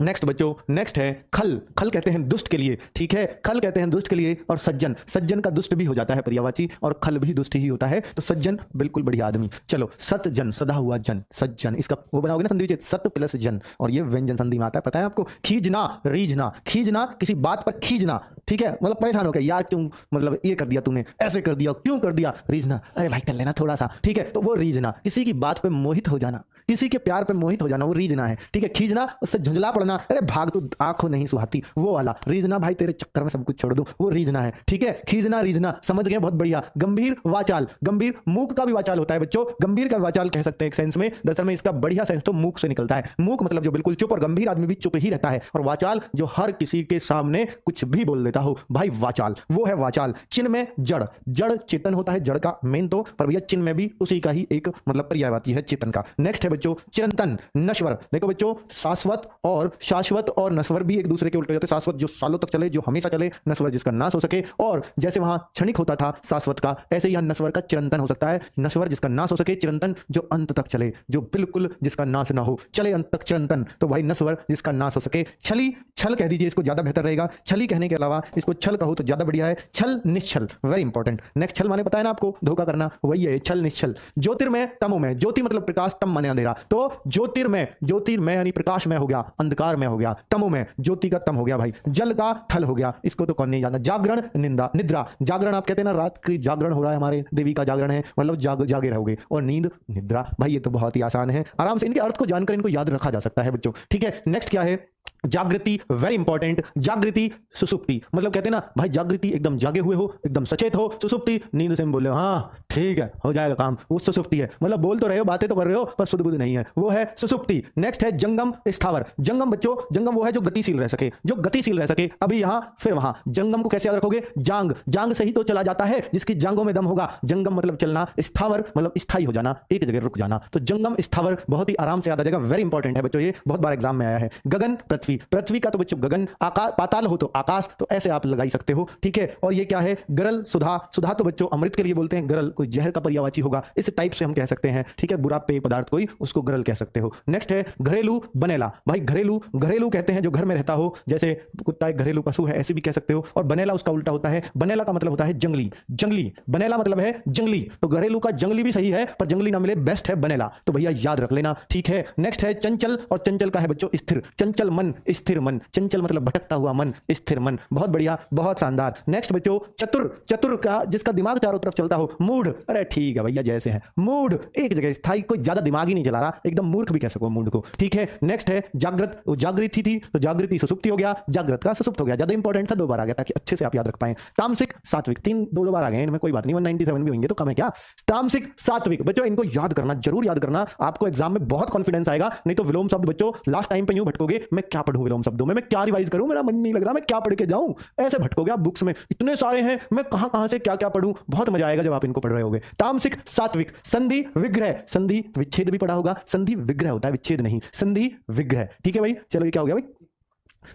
नेक्स्ट बच्चों, नेक्स्ट है खल। खल कहते हैं दुष्ट के लिए, ठीक है, खल कहते हैं दुष्ट के लिए। और सज्जन, सज्जन का दुष्ट भी हो जाता है पर्यायवाची, और खल भी दुष्ट ही होता है, तो सज्जन बिल्कुल बढ़िया आदमी। चलो सतजन, सदा हुआ जन, सज्जन, इसका वो बनाओगे ना संधि विच्छेद, सत प्लस जन, और ये व्यंजन संधि में आता है, पता है आपको। खींचना, रीझना, खींचना किसी बात पर खींचना, ठीक है, मतलब परेशान हो गया यार, क्यों मतलब ये कर दिया तूने, ऐसे कर दिया, क्यों कर दिया। रीझना, अरे भाई कर लेना थोड़ा सा, ठीक है, तो वो रीझना, किसी की बात पे मोहित हो जाना, किसी के प्यार पे मोहित हो जाना, वो रीझना है, ठीक है। खींचना, उससे झुंझला पड़ना, अरे भाग तू, आंखों नहीं सुहाती, वो वाला रीझना, भाई तेरे चक्कर में सब कुछ छोड़ दूं, वो रीझना है, ठीक है। खींचना, रीझना, समझ गए, बहुत बढ़िया। गंभीर वाचाल, गंभीर मूक का भी वाचाल होता है बच्चों, गंभीर का वाचाल कह सकते हैं एक सेंस में। दरअसल में इसका बढ़िया सेंस तो मूक से निकलता है। मूक मतलब जो बिल्कुल चुप, और गंभीर आदमी भी चुप ही रहता है, और वाचाल जो हर किसी के सामने कुछ भी बोल देता हो, भाई वाचाल, वो है वाचाल। चिन्ह में जड़, जड़ चेतन होता है, जड़ का मेन तो, पर भैया चिन्ह में भी उसी का ही एक मतलब पर्यायवाची है चेतन का। नेक्स्ट है बच्चों चिरंतन, नश्वर। देखो बच्चों शाश्वत और शाश्वत और नश्वर भी एक दूसरे के उल्टे जाते हैं। शाश्वत जो सालों तक चले, जो हमेशा चले, नश्वर जिसका नाश हो सके। और जैसे वहां क्षणिक होता था शाश्वत का, ऐसे ही नश्वर का चिरंतन हो सकता है। नश्वर जिसका नाश हो सके, चिरंतन जो अंत तक चले, जो बिल्कुल जिसका नाश ना हो, चले अंत तक चिरंतन, तो भाई नश्वर जिसका नाश हो सके। छली, छल कह दीजिए, इसको ज्यादा बेहतर रहेगा। छली कहने के अलावा इसको छल कहो तो ज्यादा बढ़िया है। छल निश्छल, वेरी इंपॉर्टेंट। नेक्स्ट छल माने बताया ना आपको, धोखा करना, वही है छल निश्छल। ज्योतिर्मय तमोमय, ज्योति मतलब प्रकाश, तम माने अंधेरा, तो ज्योतिर्मय, ज्योतिर्मय यानी प्रकाश में हो गया, अंधकार में हो गया। तमोमय ज्योति का तम हो गया भाई। जल का थल हो गया, इसको तो कौन नहीं जानता। जागरण, निंदा, निद्रा, जागरण आप कहते हैं ना, रात की जागरण हो रहा है, हमारे देवी का जागरण है, मतलब जागे रहोगे। और नींद, निद्रा, भाई ये तो बहुत ही आसान है, आराम से इनके अर्थ को जानकर इनको याद रखा जा सकता है बच्चों, ठीक है। नेक्स्ट क्या है, जागृति, वेरी इंपॉर्टेंट। जागृति सुसुप्ति, मतलब कहते हैं ना भाई जागृति एकदम जागे हुए हो, एकदम सचेत हो। सुसुप्ति नींद से बोले हाँ ठीक है हो जाएगा काम, वो सुसुप्ति है, मतलब बोल तो रहे हो, बातें तो कर रहे हो, पर सुध बुध नहीं है, वो है सुसुप्ति। नेक्स्ट है जंगम स्थावर। जंगम बच्चों, जंगम वो है जो गतिशील रह सके, जो गतिशील रह सके, अभी यहां फिर वहां। जंगम को कैसे याद रखोगे, जांग, जांग से ही तो चला जाता है, जिसकी जांगों में दम होगा। जंगम मतलब चलना, स्थावर मतलब स्थायी हो जाना, एक जगह रुक जाना, तो जंगम स्थावर बहुत ही आराम से याद आ जाएगा, वेरी इंपॉर्टेंट है बच्चों, ये बहुत बार एग्जाम में आया है। गगन पृथ्वी, पृथ्वी का तो बच्चों गगन, आकाश, पाताल हो तो आकाश, तो ऐसे आप लगा ही सकते हो, ठीक है। और ये क्या है, गरल, सुधा, सुधा तो बच्चों अमृत के लिए बोलते हैं, गरल कोई जहर का पर्यायवाची होगा, इस टाइप से हम कह सकते हैं, ठीक है, बुरा पेय पदार्थ कोई, उसको गरल कह सकते हो। नेक्स्ट है घरेलू बनेला, भाई घरेलू, घरेलू कहते हैं जो घर में रहता हो, जैसे कुत्ता एक घरेलू पशु है, ऐसे भी कह सकते हो। और बनेला उसका उल्टा होता है, बनेला का मतलब होता है जंगली, जंगली, बनेला मतलब है जंगली, तो घरेलू का जंगली भी सही है, पर जंगली ना मिले बेस्ट है बनेला, तो भैया याद रख लेना, ठीक है। नेक्स्ट है चंचल, और चंचल का है बच्चों स्थिर, चंचल मन, स्थिर मन, चंचल मतलब भटकता हुआ मन, स्थिर मन, बहुत बढ़िया, बहुत शानदार। नेक्स्ट बच्चों चतुर, चतुर का जिसका दिमाग चारों तरफ चलता हो। मूढ़, अरे ठीक है भैया जैसे है, मूढ़ एक जगह स्थायी, कोई ज्यादा दिमाग ही नहीं चला रहा, एकदम मूर्ख भी कह सको मूढ़ को, ठीक है। नेक्स्ट है जागृत, जागृति थी तो जागृति सुसुप्ति हो गया, जागृत का सुसुप्त हो गया, ज्यादा इंपॉर्टेंट था, दो बार आ गया ताकि अच्छे से आप याद रख पाए। तामसिक सात्विक, तीन दो बार आ गए इनमें, कोई बात नहीं, 197 भी होंगे तो कम है क्या। तामसिक सात्विक बच्चों इनको याद करना, जरूर याद करना, आपको एग्जाम में बहुत कॉन्फिडेंस आएगा। नहीं तो विलोम शब्द बच्चों लास्ट टाइम पे यूं भटकोगे, मैं क्या पढ़ूं विलोम शब्दों में, मैं क्या रिवाइज करूं, मेरा मन नहीं लग रहा, मैं क्या पढ़ के जाऊं, ऐसे भटकोगे आप बुक्स में, इतने सारे हैं, मैं कहां से क्या क्या पढ़ूं, बहुत मजा आएगा जब आप इनको पढ़ रहे होगे। तामसिक सात्विक। संधि विग्रह, संधि विच्छेद भी पढ़ा होगा, संधि विग्रह होता है, विच्छेद नहीं, संधि विग्रह, ठीक है भाई। चलो ये क्या हो गया भाई,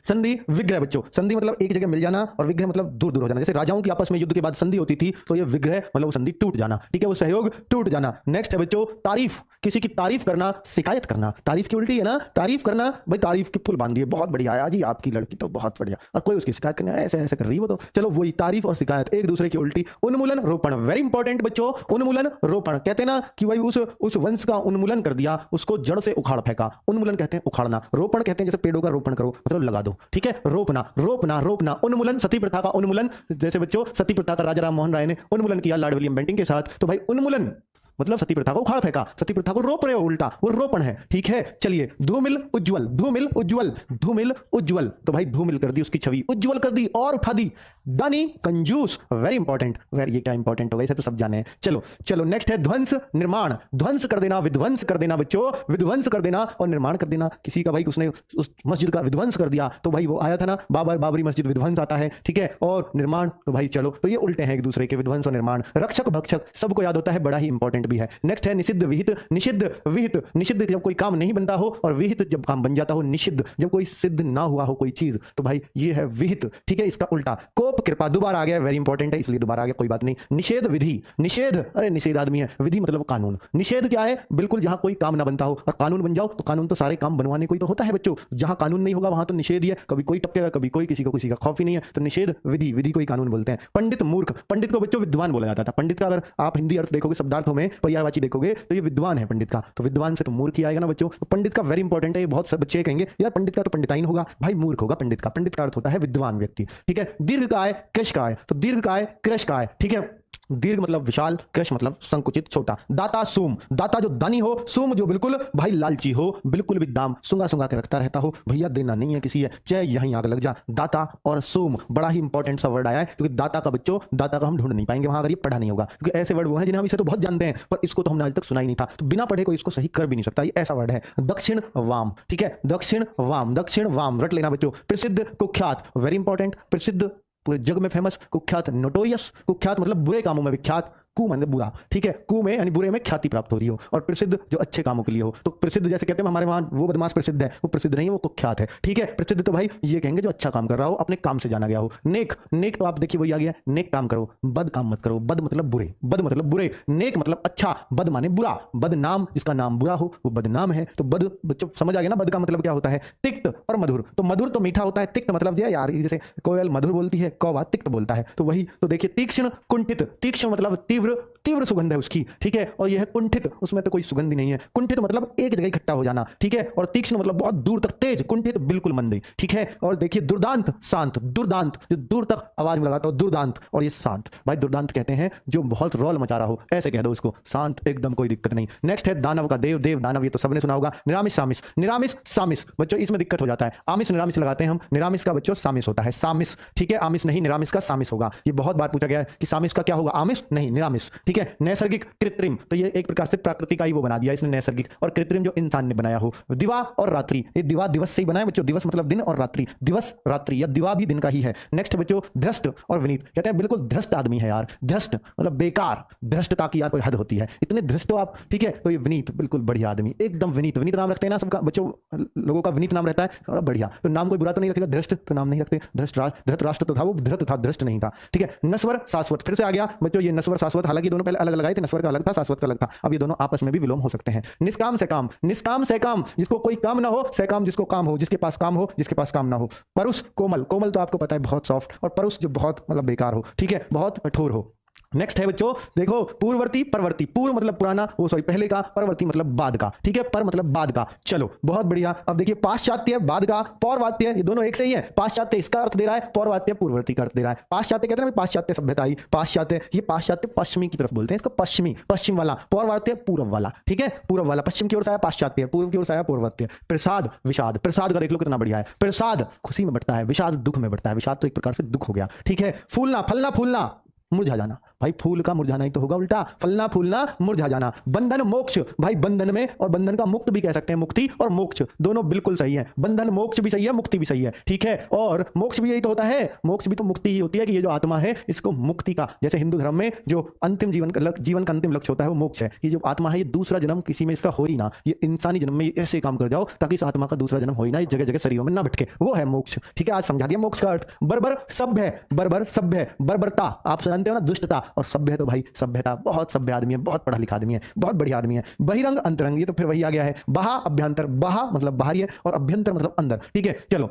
संधि विग्रह बच्चों, संधि मतलब एक जगह मिल जाना और विग्रह मतलब दूर दूर हो जाना। जैसे राजाओं की आपस में युद्ध के बाद संधि होती थी तो ये विग्रह मतलब वो संधि टूट जाना, ठीक है, वो सहयोग टूट जाना। नेक्स्ट है बच्चों तारीफ, किसी की तारीफ करना, शिकायत करना। तारीफ की उल्टी है ना तारीफ करना, भाई तारीफ की फुल बांध दी है, बहुत बढ़िया है जी आपकी लड़की तो बहुत बढ़िया, और कोई उसकी शिकायत करने ऐसे ऐसे कर रही है वो तो, चलो वही तारीफ और शिकायत एक दूसरे की उल्टी। उन्मूलन रोपण, वेरी इंपॉर्टेंट बच्चों, उन्मूलन रोपण कहते हैं ना कि भाई उस वंश का उन्मूलन कर दिया, उसको जड़ से उखाड़ फेंका, उन्मूलन कहते हैं उखाड़ना। रोपण कहते हैं जैसे पेड़ों का रोपण करो मतलब लगा दो, ठीक है, रोपना रोपना रोपना। उन्मूलन सती प्रथा का उन्मूलन, जैसे बच्चों सती प्रथा का राजा राम मोहन राय ने उन्मूलन किया लॉर्ड विलियम बेंटिंक के साथ, तो भाई उन्मूलन मतलब सती प्रथा को उखाड़ फेंका, सती प्रथा को रोप रहे हो उल्टा, वो रोपण है, ठीक है। चलिए धूमिल उज्जवल, धूमिल उज्जवल, धूमिल उज्जवल, तो भाई धूमिल कर दी उसकी छवि, उज्जवल कर दी और उठा दी। दानी कंजूस, वेरी इंपॉर्टेंट, वेरी ये क्या इंपॉर्टेंट हो गया, इसे तो सब जाने हैं। चलो चलो नेक्स्ट है ध्वंस निर्माण, ध्वंस कर देना, विध्वंस कर देना बच्चों, विध्वंस कर देना और निर्माण कर देना। किसी का भाई उसने उस मस्जिद का विध्वंस कर दिया तो भाई वो आया था ना बाबरी मस्जिद विध्वंस आता है, ठीक है। और निर्माण तो भाई चलो तो ये उल्टे हैं एक दूसरे के, विध्वंस और निर्माण। रक्षक भक्षक सबको याद होता है, बड़ा ही इंपॉर्टेंट भी है। नेक्स्ट है निषिद्ध विहित, निषिद्ध विहित, निषिद्ध जब कोई काम नहीं बनता हो और विहित जब काम बन जाता हो, निषिद्ध जब कोई सिद्ध ना हुआ हो कोई चीज तो भाई ये है विहित, ठीक है। इसका उल्टा कोप कृपा, दोबारा आ गया, वेरी इंपॉर्टेंट है इसलिए दोबारा आ गया, कोई बात नहीं। निषेध विधि, निषेध अरे निषेध आदमी है, विधि मतलब कानून। निषेध क्या है, बिल्कुल जहां कोई काम ना बनता हो और कानून बन जाओ, तो कानून तो सारे काम बनवाने कोई तो होता है बच्चों, जहां कानून नहीं होगा वहां तो निषेध ही है, कभी कोई टपकेगा कभी कोई, किसी को किसी का खौफ ही नहीं है, तो निषेध विधि, विधि कोई कानून बोलते हैं। पंडित मूर्ख, पंडित को बच्चों विद्वान बोला जाता था। पंडित का अगर आप हिंदी अर्थ देखोगे शब्दार्थों में पर्यायवाची देखोगे तो ये विद्वान है पंडित का, तो विद्वान से तो मूर्ख ही आएगा ना बच्चों, तो पंडित का वेरी इंपॉर्टेंट है। ये बहुत सब बच्चे कहेंगे यार पंडित का तो पंडिताइन होगा, भाई मूर्ख होगा पंडित का, पंडित का अर्थ होता है विद्वान व्यक्ति, ठीक है। दीर्घकाय कृशकाय, तो दीर्घकाय कृशकाय, ठीक है। दीर्घ मतलब विशाल, कृश मतलब संकुचित छोटा। दाता सूम, दाता जो दानी हो, सूम जो बिल्कुल भाई लालची हो, बिल्कुल भी दाम सुंगा सुंगा के रखता रहता हो, भैया देना नहीं है किसी है चाहे यहीं आग लग जा। दाता और सूम बड़ा ही इंपॉर्टेंट सा वर्ड आया है, क्योंकि दाता का बच्चों, दाता का हम ढूंढ नहीं पाएंगे वहां अगर ये पढ़ा नहीं होगा, क्योंकि ऐसे वर्ड वो हैं जिन्हें हम इसे तो बहुत जानते हैं पर इसको तो हमने आज तक सुना ही नहीं था, तो बिना पढ़े कोई इसको सही कर भी नहीं सकता, ये ऐसा वर्ड है। दक्षिण वाम, ठीक है, दक्षिण वाम, दक्षिण वाम रट लेना बच्चों। प्रसिद्ध कुख्यात, वेरी इंपॉर्टेंट, प्रसिद्ध पूरे जग में फेमस, कुख्यात नोटोरियस, कुख्यात मतलब बुरे कामों में विख्यात, कु मतलब बुरा, ठीक है, कु में यानी बुरे में ख्याति प्राप्त हो रही हो, और प्रसिद्ध जो अच्छे कामों के लिए हो। तो प्रसिद्ध जैसे कहते हैं हमारे वहां वो बदमाश प्रसिद्ध है, वो प्रसिद्ध नहीं, वो कुख्यात है, ठीक है। प्रसिद्ध तो भाई ये कहेंगे जो अच्छा काम कर रहा हो, अपने काम से जाना गया हो। नेक, नेक तो आप देखिए वही आ गया, नेक काम करो, बद काम मत करो, बद मतलब बुरे, बद मतलब बुरे, नेक मतलब अच्छा, बद माने बुरा, बदनाम जिसका नाम बुरा हो वो बदनाम है, तो बद बच्चों समझ आ गया ना, बद का मतलब क्या होता है, तिक्त और मधुर। तो मधुर तो मीठा होता है, तिक्त मतलब यार जैसे कोयल मधुर बोलती है, कौवा तिक्त बोलता है, तो वही। तो देखिए तीक्ष्ण कुंठित, तीक्ष्ण मतलब तीव्र, तीव्र सुगंध है उसकी, ठीक है, और यह है कुंठित, उसमें तो कोई सुगंध ही नहीं है। कुंठित मतलब एक जगह इकट्ठा हो जाना, ठीक है, और तीक्ष्ण मतलब बहुत दूर तक तेज, कुंठित बिल्कुल मंदी, ठीक है। और देखिए दुर्दांत, शांत, दुर्दांत जो दूर तक आवाज में लगाता हो, दुर्दांत, और ये शांत, भाई दुर्दांत कहते हैं जो बहुत रौल मचा रहा हो, ऐसे कह दो उसको, शांत एकदम कोई दिक्कत नहीं। नेक्स्ट है दानव का देव, देव दानव ये तो सबने सुना होगा। निरामिष सामिस, निरामिष सामिस बच्चों इसमें दिक्कत हो जाता है, आमिष निरामिष लगाते हैं हम, निरामिष का बच्चों सामिस होता है, सामिस, ठीक है, आमिष नहीं, निरामिष का सामिस होगा। ये बहुत बार पूछा गया है कि सामिस का क्या होगा, आमिष नहीं निरामिष, ठीक है। नैसर्गिक कृत्रिम, तो ये एक प्रकार से प्रकृति का ही वो बना दिया इसने नैसर्गिक, और कृत्रिम जो इंसान ने बनाया हो। दिवा और रात्रि, ये दिवा दिवस से ही बनाया बच्चों, दिवस मतलब दिन और रात्रि, दिवस रात्रि या दिवा भी दिन का ही है। नेक्स्ट बच्चों धृष्ट और विनीत, कहते हैं बिल्कुल धृष्ट आदमी है यार, धृष्ट मतलब बेकार, धृष्टता की यार कोई हद होती है, इतने धृष्ट हो आप, ठीक है। तो ये विनीत बिल्कुल बढ़िया आदमी, एकदम विनीत, विनीत नाम रखते हैं ना सबका बच्चों, लोगों का विनीत नाम रहता है, थोड़ा बढ़िया, तो नाम कोई बुरा तो नहीं रखेगा, धृष्ट तो नाम नहीं रखते, धृतराष्ट्र तो था वो धृत था, धृष्ट नहीं था, ठीक है। नस्वर शाश्वत, फिर से आ गया बच्चों ये नस्वर शाश्वत, हालांकि दोनों पहले अलग लगाए थे, नस्वर का अलग था शाश्वत का अलग था, अब ये दोनों आपस में भी विलोम हो सकते हैं। निष्काम से काम, निष्काम से काम जिसको कोई काम ना हो, से काम जिसको काम हो, जिसके पास काम हो, जिसके पास काम ना हो। परुष कोमल, कोमल तो आपको पता है बहुत सॉफ्ट, और परुष जो बहुत मतलब बेकार हो, ठीक है, बहुत कठोर हो। नेक्स्ट है बच्चों देखो पूर्ववर्ती परवर्ती, पूर्व मतलब पुराना, वो सॉरी पहले का, परवर्ती मतलब बाद का, ठीक है, पर मतलब बाद का। चलो बहुत बढ़िया। अब देखिए पाश्चात्य बाद का, पौर्वात्य, ये दोनों एक से ही है, पाश्चात्य इसका अर्थ दे रहा है, पौर्वात्य पूर्ववर्ती का अर्थ दे रहा है। पाश्चात्य कहते हैं पाश्चात्य सभ्यता आई, पाश्चात्य, ये पाश्चात्य पश्चिमी की तरफ बोलते हैं इसको, पश्चिमी, पश्चिम वाला, पौर्वात्य पूर्व वाला, ठीक है, पूर्व वाला, पश्चिम की ओर से आया पाश्चात्य, पूर्व की ओर से आया पूर्ववर्त्य। प्रसाद विषाद, प्रसाद का देख लो कितना बढ़िया है, प्रसाद खुशी में बढ़ता है, विषाद दुख में बढ़ता है, विषाद तो एक प्रकार से दुख हो गया, ठीक है। फूलना, फलना फूलना, मुरझा जाना, भाई फूल का मुरझाना ही तो होगा उल्टा, फलना फूलना मुरझा जाना। बंधन मोक्ष, भाई बंधन में और बंधन का मुक्त भी कह सकते हैं, मुक्ति और मोक्ष दोनों बिल्कुल सही है। बंधन मोक्ष भी सही है, मुक्ति भी सही है, ठीक है। और मोक्ष भी यही तो होता है, मोक्ष भी तो मुक्ति ही होती है कि ये जो आत्मा है इसको मुक्ति का, जैसे हिंदू धर्म में जो अंतिम जीवन का अंतिम लक्ष्य होता है वो मोक्ष है। ये जो आत्मा है ये दूसरा जन्म किसी में इसका हो ही ना, ये इंसानी जन्म में ऐसे काम कर जाओ ताकि इस आत्मा का दूसरा जन्म हो ही ना, जगह जगह शरीरों में ना भटके, वो है मोक्ष, ठीक है। आज समझा दिया मोक्ष का अर्थ। बर्बर सभ्य, बर्बर सभ्य, बर्बरता आप जानते हो ना, दुष्टता, और सभ्य तो भाई सभ्यता, बहुत सभ्य आदमी है, बहुत पढ़ा लिखा आदमी है, बहुत बढ़िया आदमी है। बहिरंग अंतरंग, ये तो फिर वही आ गया है। बहा अभ्यंतर, बहा मतलब बाहरी है और अभ्यंतर मतलब अंदर, ठीक है। चलो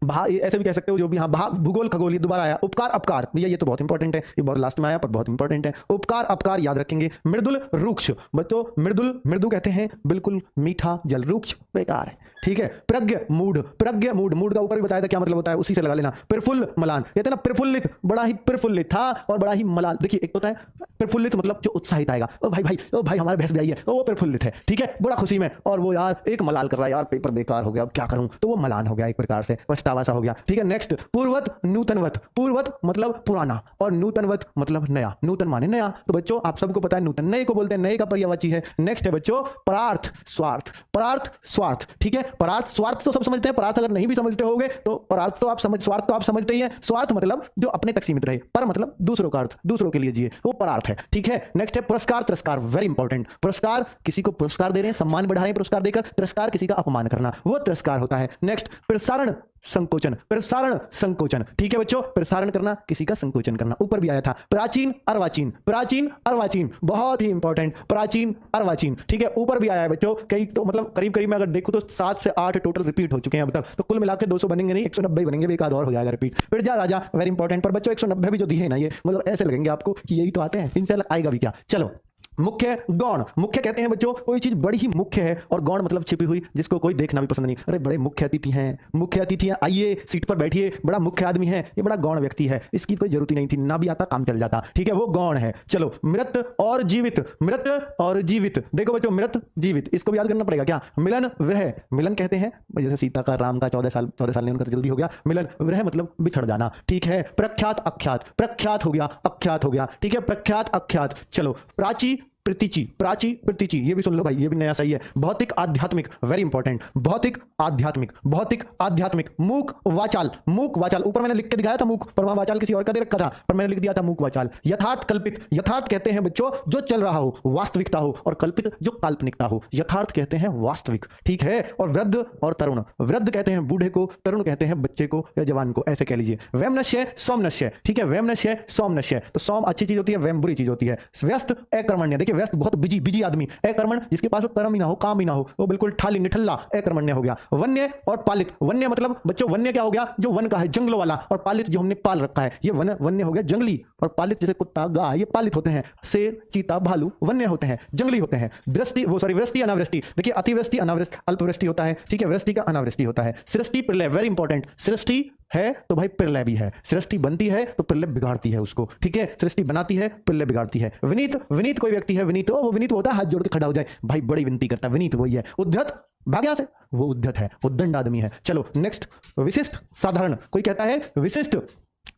भा ऐसे भी कह सकते हो जो भी, हाँ भा भूगोल खगोल, ये दोबारा आया। उपकार अपकार, ये तो बहुत इंपॉर्टेंट है, ये बहुत लास्ट में आया पर बहुत इंपॉर्टेंट है। उपकार अपकार याद रखेंगे। मृदुल रुक्ष, बच्चों मृदुल, मृदु कहते हैं बिल्कुल मीठा जल, रुक्ष बेकार है, ठीक है। प्रज्ञ मूड, प्रज्ञ मूड, मूड का ऊपर भी बताया था क्या मतलब होता है, उसी से लगा लेना। प्रफुल्ल मलान, कहते हैं ना प्रफुल्लित, बड़ा ही प्रफुल्लित था और बड़ा ही मलान। देखिए एक होता है प्रफुल्लित मतलब जो उत्साहित आएगा, ओ भाई भाई, ओ भाई हमारे भैंस भी आई है, वो प्रफुल्लित है, ठीक है, बड़ा खुशी में। और वो यार एक मलाल कर रहा है, यार पेपर बेकार हो गया अब क्या करूं, तो वो मलान हो गया, एक प्रकार से पछतावा सा हो गया, ठीक है। नेक्स्ट पूर्वत नूतनवत, पूर्वत मतलब पुराना और नूतनवत मतलब नया, नूतन माने नया, तो बच्चों आप सबको पता है नूतन नए को बोलते हैं, नए का पर्यायवाची है। नेक्स्ट है बच्चों परार्थ स्वार्थ, परार्थ स्वार्थ, ठीक है। परार्थ स्वार्थ तो सब समझते हैं, परार्थ अगर नहीं भी समझते होगे तो परार्थ तो आप समझ, स्वार्थ तो आप समझते ही हैं। स्वार्थ मतलब जो अपने तक सीमित रहे, पर मतलब दूसरों का अर्थ, दूसरों के लिए जिए, वो परार्थ है, ठीक है। नेक्स्ट है पुरस्कार तिरस्कार, वेरी इंपॉर्टेंट। पुरस्कार किसी को पुरस्कार दे रहे हैं, सम्मान बढ़ा रहे हैं पुरस्कार देकर, तिरस्कार किसी का अपमान करना, वो तिरस्कार होता है। नेक्स्ट प्रसारण संकोचन, प्रसारण संकोचन, ठीक है बच्चों, प्रसारण करना किसी का संकोचन करना, ऊपर भी आया था। प्राचीन अर्वाचीन, प्राचीन अर्वाचीन बहुत ही इंपॉर्टेंट, प्राचीन अर्वाचीन, ठीक है, ऊपर भी आया है बच्चों। कई तो मतलब करीब करीब में अगर देखो तो 7 से 8 टोटल रिपीट हो चुके हैं अब तक, तो कुल मिलाकर 200 बनेंगे नहीं, 190 बनेंगे, एक आध और हो जाएगा रिपीट। फिर जा राजा, वेरी इंपॉर्टेंट, पर बच्चों 190 भी जो दिए ना ये मतलब ऐसे लगेंगे आपको कि यही तो आते हैं, इनसे आएगा भी क्या। चलो मुख्य गौण, मुख्य कहते हैं बच्चों कोई चीज बड़ी ही मुख्य है, और गौण मतलब छिपी हुई जिसको कोई देखना भी पसंद नहीं। अरे बड़े मुख्य अतिथि हैं, मुख्य अतिथि हैं, आइए सीट पर बैठिए, बड़ा मुख्य आदमी है, ये बड़ा गौण व्यक्ति है, इसकी कोई जरूरत ही नहीं थी, ना भी आता काम चल जाता, ठीक है, वो गौण है। चलो मृत और जीवित, मृत और जीवित, देखो बच्चों मृत जीवित इसको भी याद करना पड़ेगा क्या। मिलन विरह, मिलन कहते हैं जैसे सीता का राम का 14 साल ने उनका जल्दी हो गया, मिलन विरह मतलब बिछड़ जाना, ठीक है। प्रख्यात अख्यात, प्रख्यात हो गया अख्यात हो गया, ठीक है, प्रख्यात अख्यात। चलो प्राची प्रतीचि, प्राची प्रतीचि, ये भी सुन लो भाई, ये भी नया सही है। भौतिक आध्यात्मिक, वेरी इंपॉर्टेंट, भौतिक आध्यात्मिक, भौतिक आध्यात्मिक। मूक वाचाल, मूक वाचाल, ऊपर मैंने लिख के दिखाया था मूक, पर वहां वाचाल किसी और का दे रखा था, पर मैंने लिख दिया था मूक वाचाल। यथार्थ कल्पित, यथार्थ कहते हैं बच्चों जो चल रहा हो, वास्तविकता हो, और कल्पित जो काल्पनिकता हो, यथार्थ कहते हैं वास्तविक, ठीक है। और वृद्ध और तरुण, वृद्ध कहते हैं बूढ़े को, तरुण कहते हैं बच्चे को या जवान को, ऐसे कह लीजिए। वैमनस्य सौमनस्य, ठीक है, वैमनस्य सौमनस्य, तो सौम अच्छी चीज होती है, वैम बुरी चीज होती है। व्यस्त अकर्मण्य, देखिए व्यस्त बहुत बिजी, बिजी आदमी, अकर्मण जिसके पास कर्म ही ना हो, काम ही ना हो, वो बिल्कुल ठाली निठल्ला, अकर्मण्य हो गया। वन्य और पालित, वन्य मतलब बच्चों वन्य क्या हो गया, जो वन का है, जंगलों वाला, और पालित जो हमने पाल रखा है, ये वन वन्य हो गया जंगली, और पालित जैसे कुत्ता गाय ये पालित होते हैं, शेर चीता भालू वन्य होते हैं, जंगली होते हैं। दृष्टि वो सॉरी वृष्टि अनावृष्टि, देखिए अतिवृष्टि अनावृष्टि अल्पवृष्टि होता है, ठीक है, वृष्टि का अनावृष्टि होता है। सृष्टि प्रलय, वेरी इंपॉर्टेंट, सृष्टि है तो भाई प्रलय भी है, सृष्टि बनती है तो प्रलय बिगाड़ती है उसको, ठीक है, सृष्टि बनाती है प्रलय बिगाड़ती है। विनीत, विनीत कोई व्यक्ति है, विनीत वो विनीत होता है हाथ जोड़ के खड़ा हो जाए, भाई बड़ी विनती करता है, विनीत वही है। उद्धत भाग्या से, वो उद्धत है, उद्दंड आदमी है। चलो नेक्स्ट विशिष्ट साधारण, कोई कहता है विशिष्ट,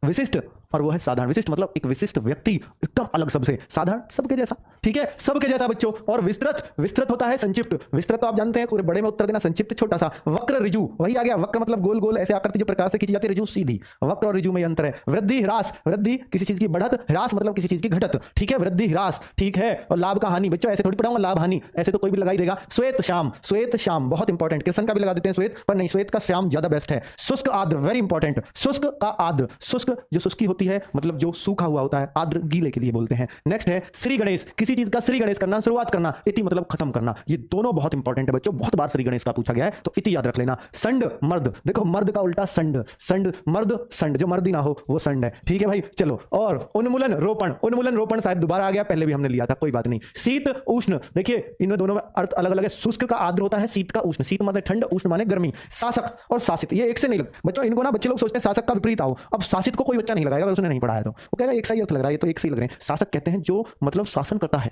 विशिष्ट और वो है साधारण। विशिष्ट मतलब एक विशिष्ट व्यक्ति, एकदम अलग सबसे, साधारण सबके जैसा, ठीक है, सबके जैसा बच्चों। और विस्तृत, विस्तृत होता है संक्षिप्त, विस्तृत तो आप जानते हैं पूरे बड़े में उत्तर देना, संक्षिप्त छोटा सा। वक्र ऋजु, वही आ गया, वक्र मतलब गोल गोल ऐसे आकृति जो प्रकार से खींची जाती है, ऋजु सीधी, वक्र और ऋजु में अंतर है। वृद्धि ह्रास, वृद्धि किसी चीज की बढ़त, ह्रास मतलब किसी चीज की घटत, ठीक है, वृद्धि ह्रास, ठीक है। और लाभ का हानि, बच्चों ऐसे थोड़ी पढ़ाऊंगा लाभ हानि, ऐसे तो कोई भी लगा ही देगा। श्वेत श्याम, श्वेत श्याम बहुत इंपॉर्टेंट, कृष्ण का भी लगा देते हैं श्वेत, पर नहीं, श्वेत का श्याम ज्यादा बेस्ट है। शुष्क आर्द्र, वेरी इंपॉर्टेंट, शुष्क का आर्द्र, शुष्क जो शुष्की होती है मतलब जो सूखा हुआ होता है, आर्द्र गीले के लिए बोलते हैं। नेक्स्ट है श्री गणेश, किसी चीज का श्री गणेश करना, शुरुआत करना, इति मतलब खत्म करना, ये दोनों बहुत इंपॉर्टेंट है बच्चों, बहुत बार श्री गणेश का पूछा गया है, तो इति याद रख लेना। संड मर्द, देखो मर्द का उल्टा संड, संड मर्द, संड जो मर्द ही ना हो वो संड है, ठीक है भाई। चलो और उन्मूलन रोपण, उन्मूलन रोपण शायद दोबारा आ गया, पहले भी हमने लिया था, कोई बात नहीं। शीत उष्ण, देखिए इन दोनों में अर्थ अलग अलग है, शुष्क का आर्द्र होता है, शीत का उष्ण, शीत माने ठंड, उष्ण माने गर्मी। शासक और शासित, ये एक से नहीं लग बच्चों, इनको ना बच्चे लोग सोचते हैं शासक का विपरीत आओ, अब शासित को कोई बच्चा नहीं लगाएगा अगर उसने नहीं पढ़ा है तो, वो कहेगा एक सही अर्थ लग रहा है, ये तो एक सही लग रहे हैं। शासक कहते हैं जो मतलब शासन करता है,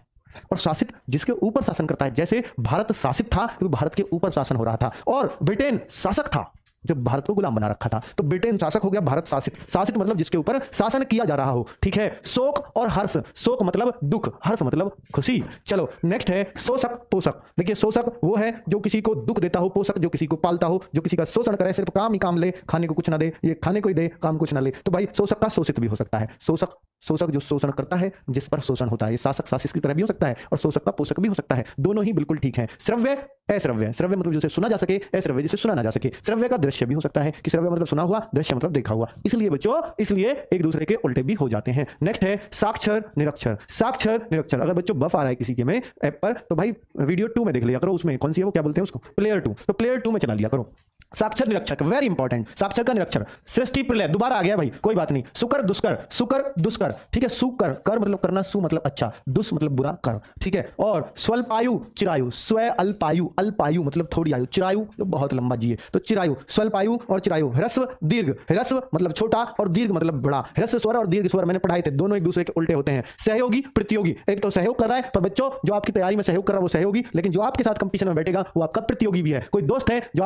और शासित जिसके ऊपर शासन करता है, जैसे भारत शासित था क्योंकि भारत के ऊपर शासन हो रहा था, और ब्रिटेन शासक था, जो भारत को गुलाम बना रखा था। तो ब्रिटेन शासक हो गया, भारत शासित। शासित मतलब जिसके ऊपर शासन किया जा रहा हो, ठीक है। शोक और हर्ष, शोक मतलब दुख, हर्ष मतलब खुशी। चलो नेक्स्ट है शोषक पोषक। देखिए शोषक वो है जो किसी को दुख देता हो, पोषक जो किसी को पालता हो, जो किसी का शोषण करे, सिर्फ काम ही काम ले, खाने को कुछ ना दे, ये खाने को ही दे, काम कुछ ना ले। तो भाई शोषक का शोषित भी हो सकता है। शोषक, शोषक जो शोषण करता है, जिस पर शोषण होता है, ये शासक शासित की तरह भी हो सकता है, और शोषक का पोषक भी हो सकता है। दोनों ही बिल्कुल ठीक है। श्रव्य अश्रव्य, श्रव्य मतलब जिसे सुना जा सके, अश्रव्य जिसे सुना ना जा सके। श्रव्य का दृश्य भी हो सकता है कि श्रव्य मतलब सुना हुआ, दृश्य मतलब देखा हुआ। इसलिए बच्चों, इसलिए एक दूसरे के उल्टे भी हो जाते हैं। नेक्स्ट है साक्षर निरक्षर। साक्षर निरक्षर, अगर बच्चों बफ आ रहा है किसी के में ऐप पर, तो भाई वीडियो 2 में देख लिया करो। उसमें कौन सी है वो, क्या बोलते हैं उसको, प्लेयर 2, तो प्लेयर 2 में चला लिया करो। साक्षर निरक्षर वेरी इंपॉर्टेंट। साक्षर का निरक्षर, सृष्टि प्रलय, दोबारा आ गया भाई, कोई बात नहीं। सुकर दुष्कर, सुकर दुष्कर, ठीक है। सुकर, कर मतलब करना, सु मतलब अच्छा, दुष् मतलब बुरा, कर, ठीक है। और स्वल्पायु चिरायु, स्व अल्पायु, अल्पायु मतलब थोड़ी आयु, चिरायु जो बहुत लंबा जिए, तो चिरायु, स्वल्पायु और चिरायु। ह्रस्व दीर्घ, ह्रस्व मतलब छोटा और दीर्घ मतलब बड़ा। ह्रस्व स्वर और दीर्घ स्वर मैंने पढ़ाए थे, दोनों एक दूसरे के उल्टे होते हैं। सहयोगी प्रतियोगी, एक तो सहयोग कर रहा है, पर बच्चों जो आपकी तैयारी में सहयोग कर रहा है वो सहयोगी, लेकिन जो आपके साथ कंपटीशन में बैठेगा वो आपका प्रतियोगी भी है। कोई दोस्त है जो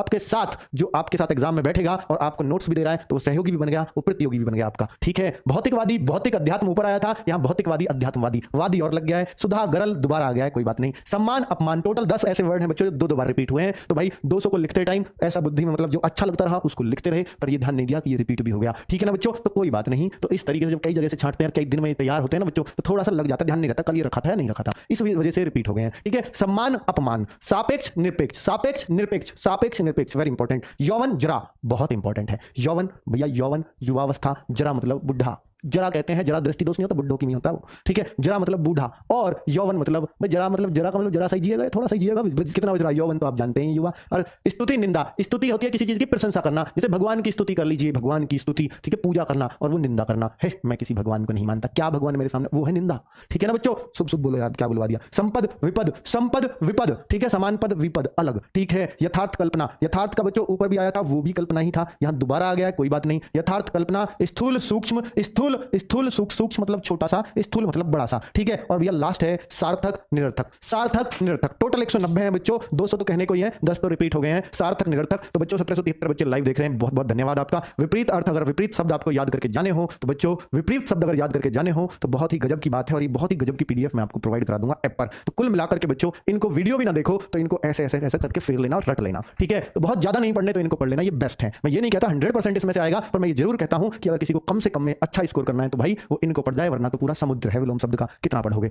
आपके साथ एग्जाम में बैठेगा और आपको नोट्स भी दे रहा है, तो वो सहयोगी भी बन गया, वो प्रतियोगी भी बन गया आपका, ठीक है। भौतिकवादी, भौतिक अध्यात्म ऊपर आया था, यहां भौतिकवादी अध्यात्मवादी, वादी और लग गया है। सुधा गरल दोबारा आ गया है, कोई बात नहीं। सम्मान अपमान, टोटल 10 ऐसे वर्ड हैं बच्चों जो दो बार रिपीट हुए हैं। तो भाई 200 को लिखते टाइम ऐसा बुद्धि में मतलब जो अच्छा लगता रहा उसको लिखते रहे, पर ये ध्यान नहीं दिया कि ये रिपीट भी हो गया, ठीक है ना बच्चों। तो कोई बात नहीं। तो इस तरीके से जब कई जगह से छांटते हैं, कई दिन में तैयार होते हैं ना बच्चों, तो थोड़ा सा लग जाता है, ध्यान नहीं रहता कल ये रखा था या नहीं रखा था, इस वजह से रिपीट हो गए हैं, ठीक है। सम्मान अपमान, सापेक्ष निरपेक्ष, सापेक्ष निरपेक्ष, सापेक्ष निरपेक्ष वेरी इंपॉर्टेंट। यौवन जरा बहुत इंपॉर्टेंट है। यौवन भैया, यौवन युवावस्था, जरा मतलब बुढ़ा, जरा कहते हैं, जरा दृष्टि दोष नहीं होता, बुड्ढों की नहीं होता वो, ठीक है। जरा मतलब बूढ़ा, और यौवन मतलब भाई जरा मतलब जरा का मतलब जरा सही जिएगा, थोड़ा सही जिएगा, कितना जरा। यौवन तो आप जानते हैं युवा। और स्तुति निंदा, स्तुति होती है किसी चीज की प्रशंसा करना, जैसे भगवान की स्तुति कर लीजिए, भगवान की स्तुति, ठीक है, पूजा करना। और वो निंदा करना है, मैं किसी भगवान को नहीं मानता, क्या भगवान मेरे सामने, वो है निंदा, ठीक है ना बच्चों। शुभ शुभ बोलो यार, क्या बुलवा दिया। संपद विपद, संपद विपद, ठीक है, समान पद विपद अलग, ठीक है। यथार्थ कल्पना, यथार्थ का बच्चों ऊपर भी आया था, वो भी कल्पना ही था, यहां दोबारा आ गया है, कोई बात नहीं। यथार्थ कल्पना, स्थूल सूक्ष्म, स्थूल स्थूल सूक्ष्म मतलब छोटा सा, स्थूल मतलब बड़ा सा, ठीक है। और भैया लास्ट है सार्थक निरर्थक। सार्थक निरर्थक टोटल 190 है बच्चों, 200 तो कहने को ही है, 10 तो रिपीट हो गए हैं। सार्थक निरर्थक, तो बच्चों 1773 बच्चे लाइव देख रहे हैं, बहुत बहुत धन्यवाद आपका। विपरीत अर्थ, अगर विपरीत शब्द आपको याद करके जाने हो तो बच्चों, विपरीत शब्द अगर याद करके जाने हो तो बहुत ही गजब की बात है, और ये बहुत ही गजब की पीडीएफ मैं आपको प्रोवाइड करा दूंगा ऐप पर। तो कुल मिलाकर के बच्चों, इनको वीडियो भी ना देखो तो इनको ऐसे ऐसे ऐसे करके फिर लेना और रट लेना, ठीक है। तो बहुत ज्यादा नहीं पढ़ने तो इनको पढ़ लेना, ये बेस्ट है। मैं ये नहीं कहता 100% इसमें से आएगा, पर मैं ये जरूर कहता हूं कि अगर किसी को कम से कम में अच्छा स्कोर करना है तो भाई वो इनको पढ़ जाए, वरना तो पूरा समुद्र है विलोम शब्द का, कितना पढ़ोगे।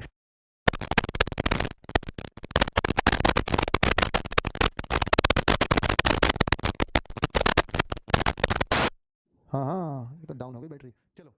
हाँ हाँ, ये तो डाउन हो गई बैटरी, चलो।